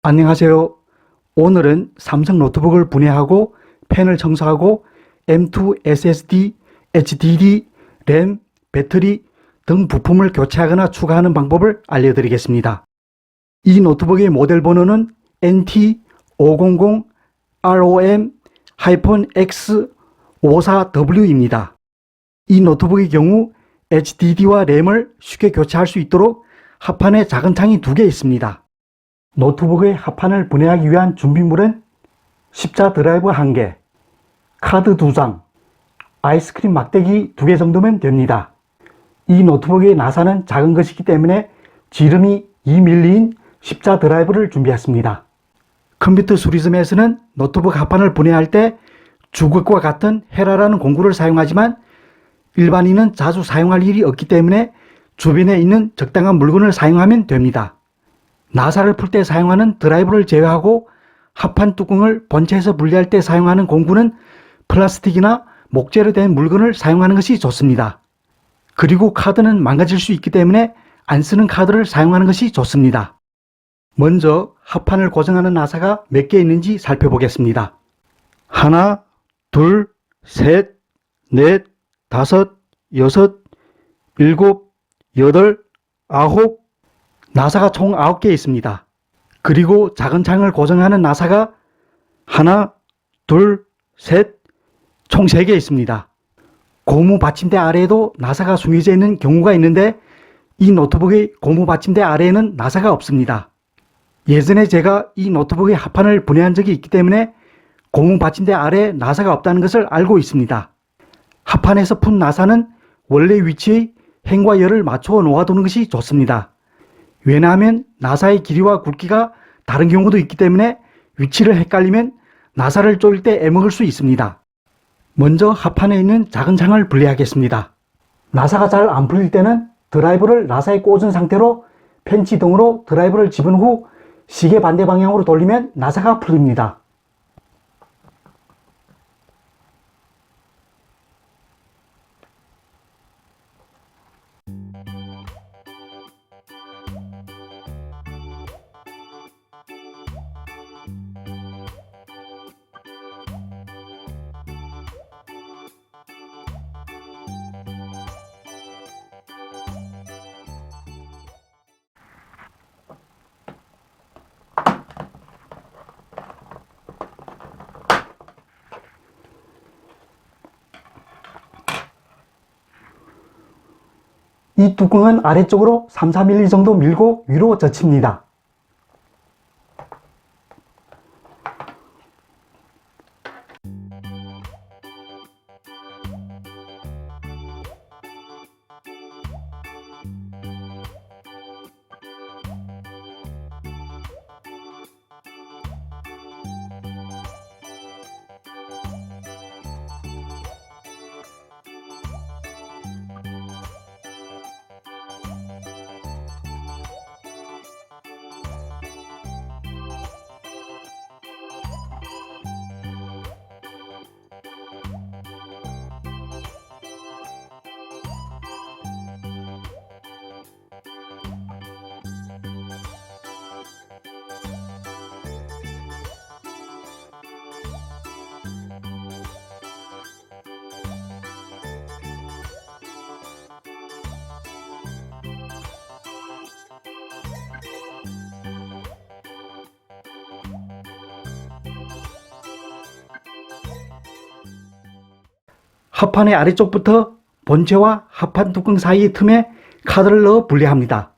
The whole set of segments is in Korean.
안녕하세요. 오늘은 삼성 노트북을 분해하고 펜을 청소하고 M2 SSD, HDD, 램, 배터리 등 부품을 교체하거나 추가하는 방법을 알려드리겠습니다. 이 노트북의 모델 번호는 NT500ROM-X54W입니다. 이 노트북의 경우 HDD와 램을 쉽게 교체할 수 있도록 합판에 작은 창이 2개 있습니다. 노트북의 합판을 분해하기 위한 준비물은 십자 드라이브 1개, 카드 2장, 아이스크림 막대기 2개 정도면 됩니다. 이 노트북의 나사는 작은 것이기 때문에 지름이 2mm인 십자 드라이브를 준비했습니다. 컴퓨터 수리점에서는 노트북 합판을 분해할 때 주걱과 같은 헤라라는 공구를 사용하지만 일반인은 자주 사용할 일이 없기 때문에 주변에 있는 적당한 물건을 사용하면 됩니다. 나사를 풀 때 사용하는 드라이브를 제외하고 합판 뚜껑을 본체에서 분리할 때 사용하는 공구는 플라스틱이나 목재로 된 물건을 사용하는 것이 좋습니다. 그리고 카드는 망가질 수 있기 때문에 안 쓰는 카드를 사용하는 것이 좋습니다. 먼저 합판을 고정하는 나사가 몇 개 있는지 살펴보겠습니다. 하나, 둘, 셋, 넷, 다섯, 여섯, 일곱, 여덟, 아홉, 나사가 총 9개 있습니다. 그리고 작은 창을 고정하는 나사가 하나, 둘, 셋, 총 3개 있습니다. 고무 받침대 아래에도 나사가 숨겨져 있는 경우가 있는데 이 노트북의 고무 받침대 아래에는 나사가 없습니다. 예전에 제가 이 노트북의 합판을 분해한 적이 있기 때문에 고무 받침대 아래에 나사가 없다는 것을 알고 있습니다. 합판에서 푼 나사는 원래 위치의 행과 열을 맞추어 놓아두는 것이 좋습니다. 왜냐하면 나사의 길이와 굵기가 다른 경우도 있기 때문에 위치를 헷갈리면 나사를 조일 때 애먹을 수 있습니다. 먼저 합판에 있는 작은 창을 분리하겠습니다. 나사가 잘 안 풀릴 때는 드라이브를 나사에 꽂은 상태로 펜치등으로 드라이브를 집은 후 시계 반대 방향으로 돌리면 나사가 풀립니다. 이 뚜껑은 아래쪽으로 3-4mm 정도 밀고 위로 젖힙니다. 합판의 아래쪽부터 본체와 합판 뚜껑 사이의 틈에 카드를 넣어 분리합니다.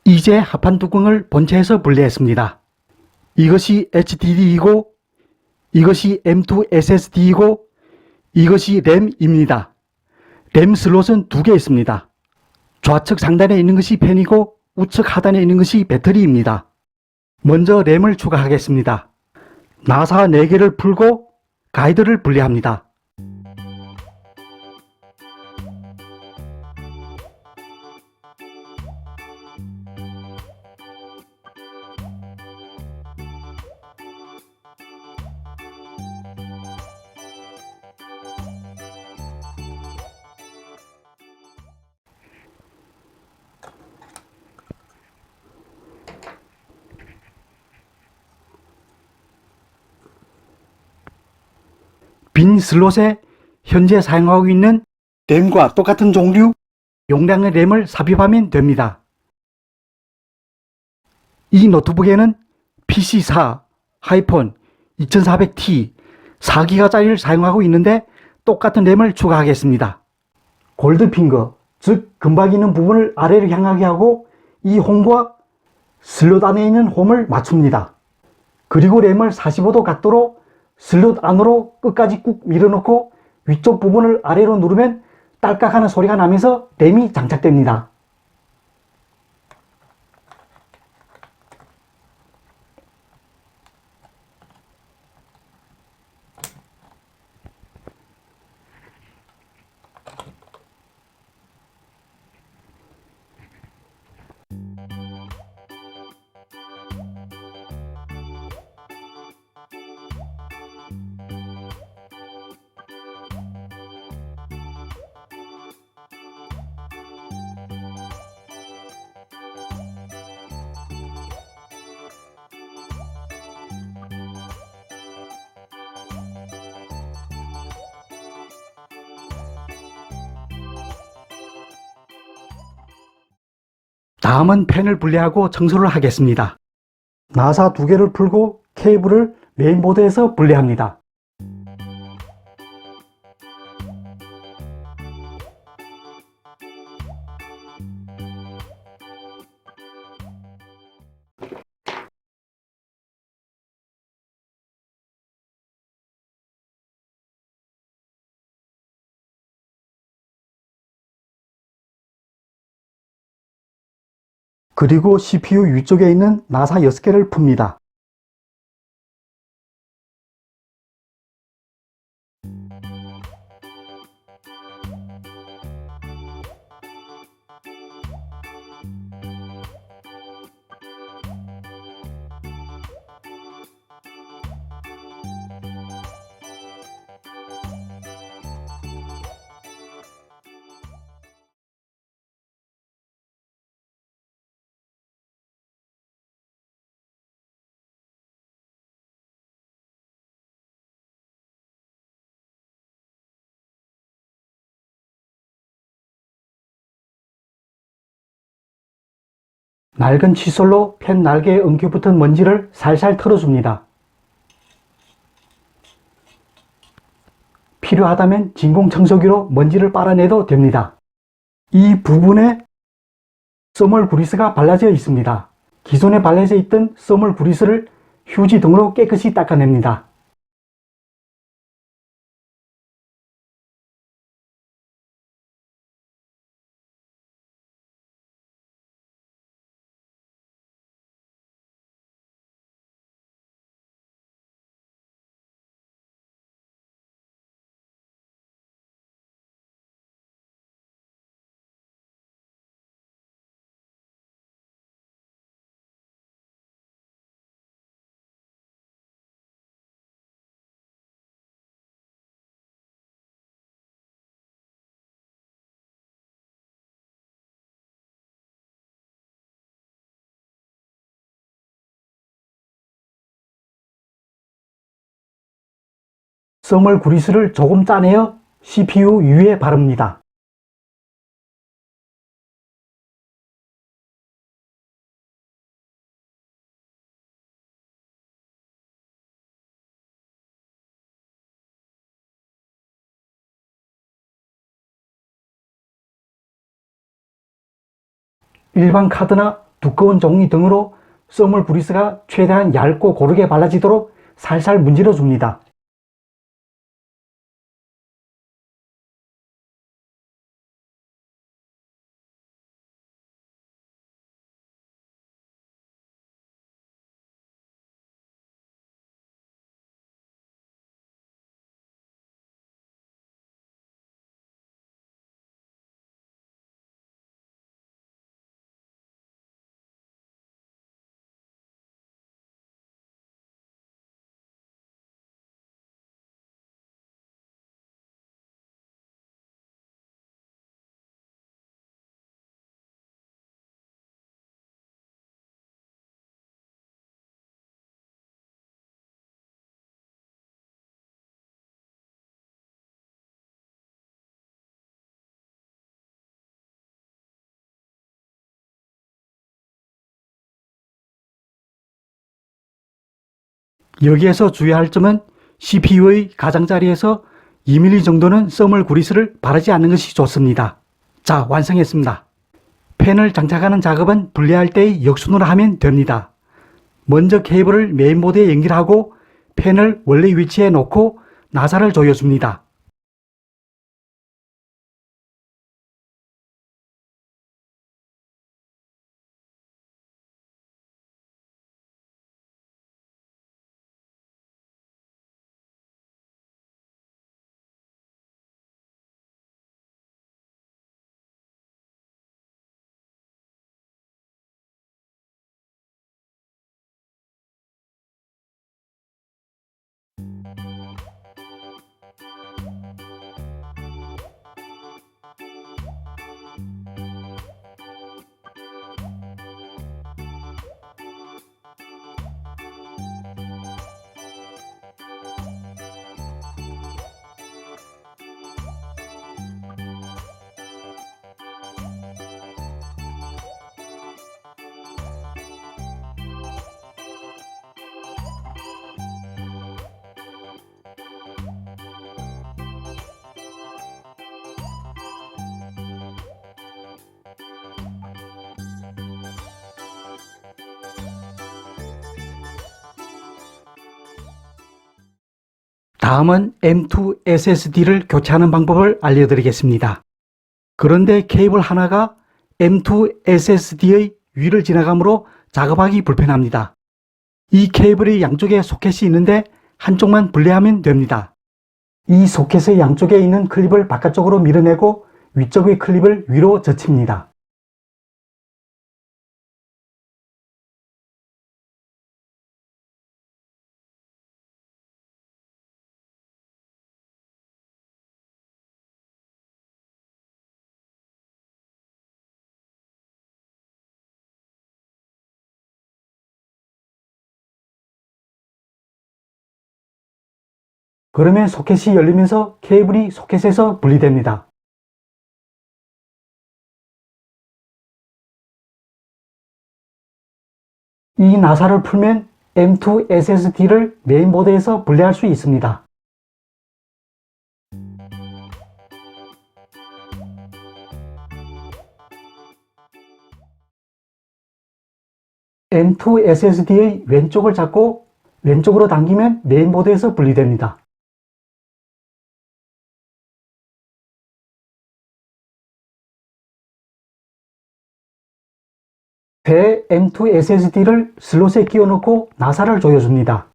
이제 합판 뚜껑을 본체에서 분리했습니다. 이것이 HDD이고 이것이 M2 SSD이고 이것이 램입니다. 램 슬롯은 2개 있습니다. 좌측 상단에 있는 것이 펜이고 우측 하단에 있는 것이 배터리입니다. 먼저 램을 추가하겠습니다. 나사 4개를 풀고 가이드를 분리합니다. 빈 슬롯에 현재 사용하고 있는 램과 똑같은 종류, 용량의 램을 삽입하면 됩니다. 이 노트북에는 PC4, 하이폰 2400T 4기가짜리를 사용하고 있는데 똑같은 램을 추가하겠습니다. 골드핑거, 즉 금박이 있는 부분을 아래로 향하게 하고 이 홈과 슬롯 안에 있는 홈을 맞춥니다. 그리고 램을 45도 각도로 슬롯 안으로 끝까지 꾹 밀어넣고 위쪽 부분을 아래로 누르면 딸깍하는 소리가 나면서 램이 장착됩니다. 다음은 펜을 분리하고 청소를 하겠습니다. 나사 2개를 풀고 케이블을 메인보드에서 분리합니다. 그리고 CPU 위쪽에 있는 나사 6개를 풉니다. 낡은 칫솔로 펜 날개에 엉켜붙은 먼지를 살살 털어줍니다. 필요하다면 진공청소기로 먼지를 빨아내도 됩니다. 이 부분에 써멀 그리스가 발라져 있습니다. 기존에 발라져 있던 써멀 그리스를 휴지 등으로 깨끗이 닦아냅니다. 써멀 그리스를 조금 짜내어 CPU 위에 바릅니다. 일반 카드나 두꺼운 종이 등으로 썸을 그리스가 최대한 얇고 고르게 발라지도록 살살 문질러 줍니다. 여기에서 주의할 점은 CPU의 가장자리에서 2mm 정도는 썸을 그리스를 바르지 않는 것이 좋습니다. 자, 완성했습니다. 펜을 장착하는 작업은 분리할 때의 역순으로 하면 됩니다. 먼저 케이블을 메인보드에 연결하고 펜을 원래 위치에 놓고 나사를 조여줍니다. 다음은 M2 SSD를 교체하는 방법을 알려드리겠습니다. 그런데 케이블 하나가 M2 SSD의 위를 지나가므로 작업하기 불편합니다. 이 케이블의 양쪽에 소켓이 있는데 한쪽만 분리하면 됩니다. 이 소켓의 양쪽에 있는 클립을 바깥쪽으로 밀어내고 위쪽의 클립을 위로 젖힙니다. 그러면 소켓이 열리면서 케이블이 소켓에서 분리됩니다. 이 나사를 풀면 M2 SSD를 메인보드에서 분리할 수 있습니다. M2 SSD의 왼쪽을 잡고 왼쪽으로 당기면 메인보드에서 분리됩니다. 배 M2 SSD를 슬롯에 끼워 넣고 나사를 조여줍니다.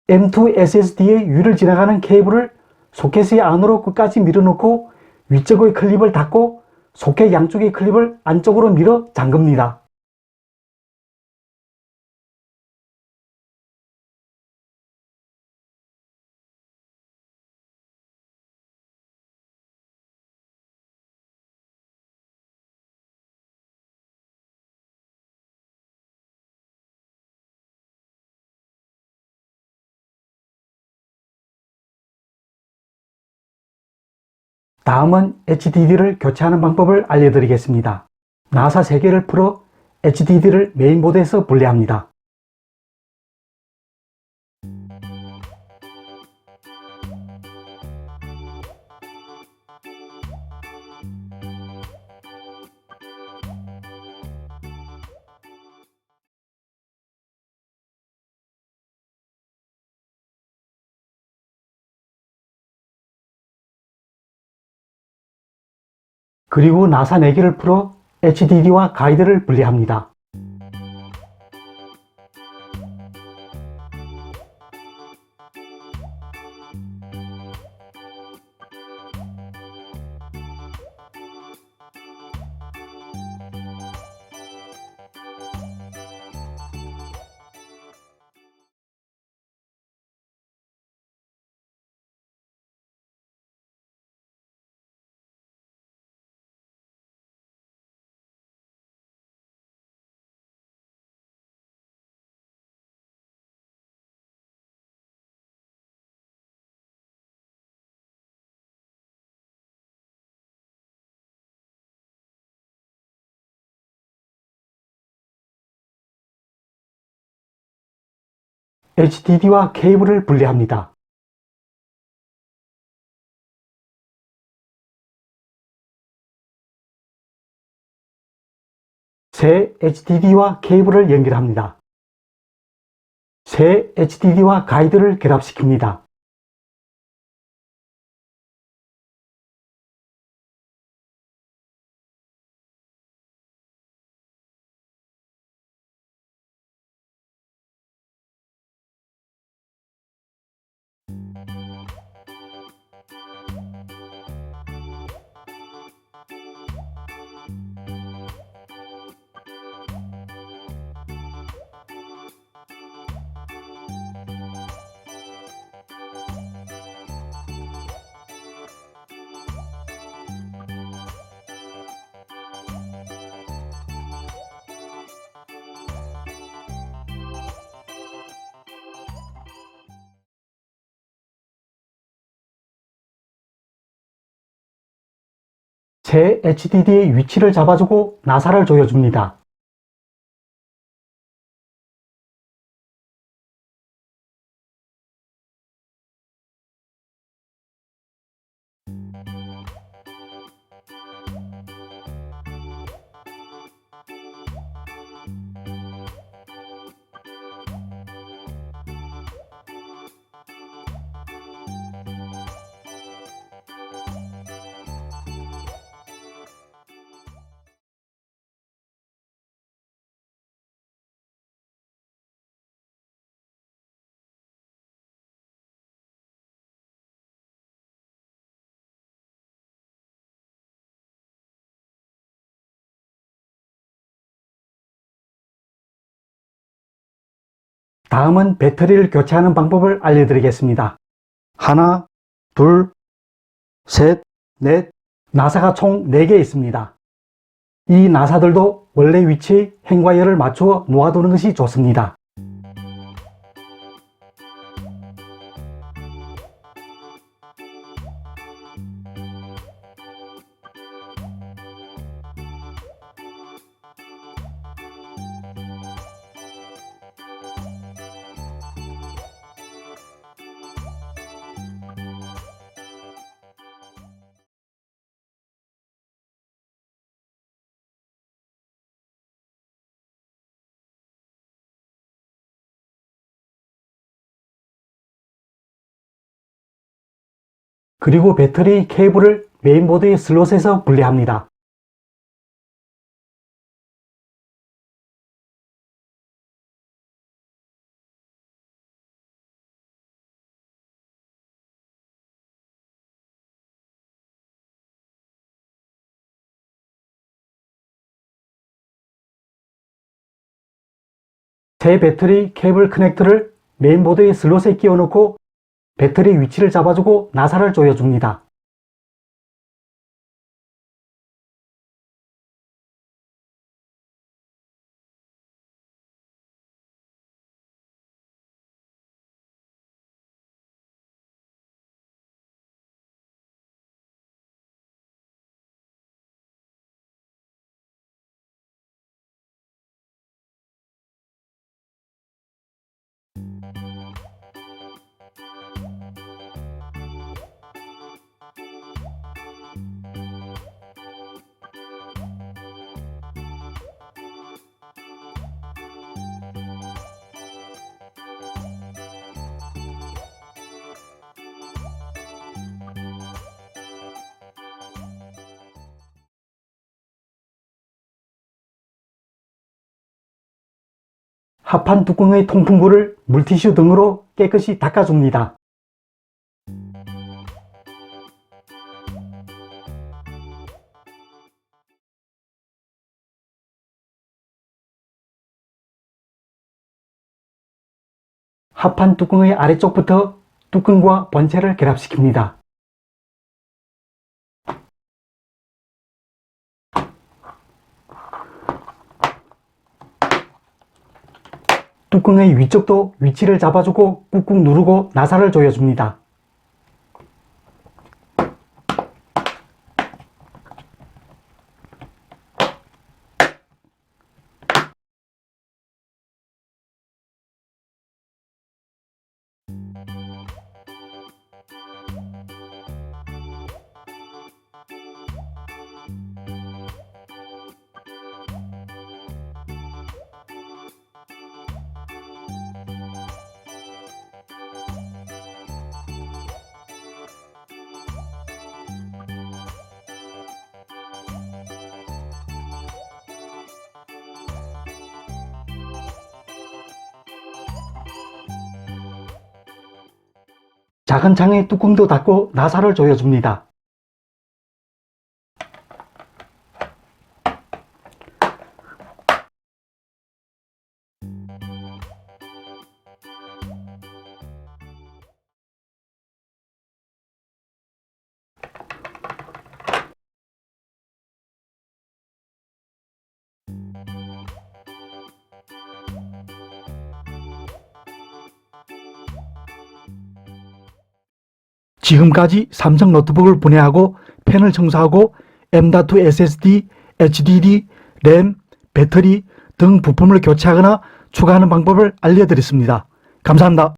M2 SSD의 위를 지나가는 케이블을 소켓의 안으로 끝까지 밀어넣고 위쪽의 클립을 닫고 소켓 양쪽의 클립을 안쪽으로 밀어 잠급니다. 다음은 HDD를 교체하는 방법을 알려드리겠습니다. 나사 3개를 풀어 HDD를 메인보드에서 분리합니다. 그리고 나사 4개를 풀어 HDD와 가이드를 분리합니다. HDD와 케이블을 분리합니다. 새 HDD와 케이블을 연결합니다. 새 HDD와 가이드를 결합시킵니다. 새 HDD의 위치를 잡아주고 나사를 조여줍니다. 다음은 배터리를 교체하는 방법을 알려드리겠습니다. 하나, 둘, 셋, 넷, 나사가 총 4개 있습니다. 이 나사들도 원래 위치에 행과열을 맞추어 놓아두는 것이 좋습니다. 그리고 배터리 케이블을 메인보드의 슬롯에서 분리합니다. 새 배터리 케이블 커넥터를 메인보드의 슬롯에 끼워 넣고 배터리 위치를 잡아주고 나사를 조여줍니다. 합판 뚜껑의 통풍부를 물티슈 등으로 깨끗이 닦아줍니다. 합판 뚜껑의 아래쪽부터 뚜껑과 본체를 결합시킵니다. 뚜껑의 위쪽도 위치를 잡아주고 꾹꾹 누르고 나사를 조여줍니다. 작은 창의 뚜껑도 닫고 나사를 조여줍니다. 지금까지 삼성 노트북을 분해하고 펜을 청소하고 M.2 SSD, HDD, 램, 배터리 등 부품을 교체하거나 추가하는 방법을 알려드렸습니다. 감사합니다.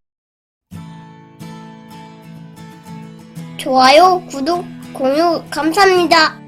좋아요, 구독, 공유 감사합니다.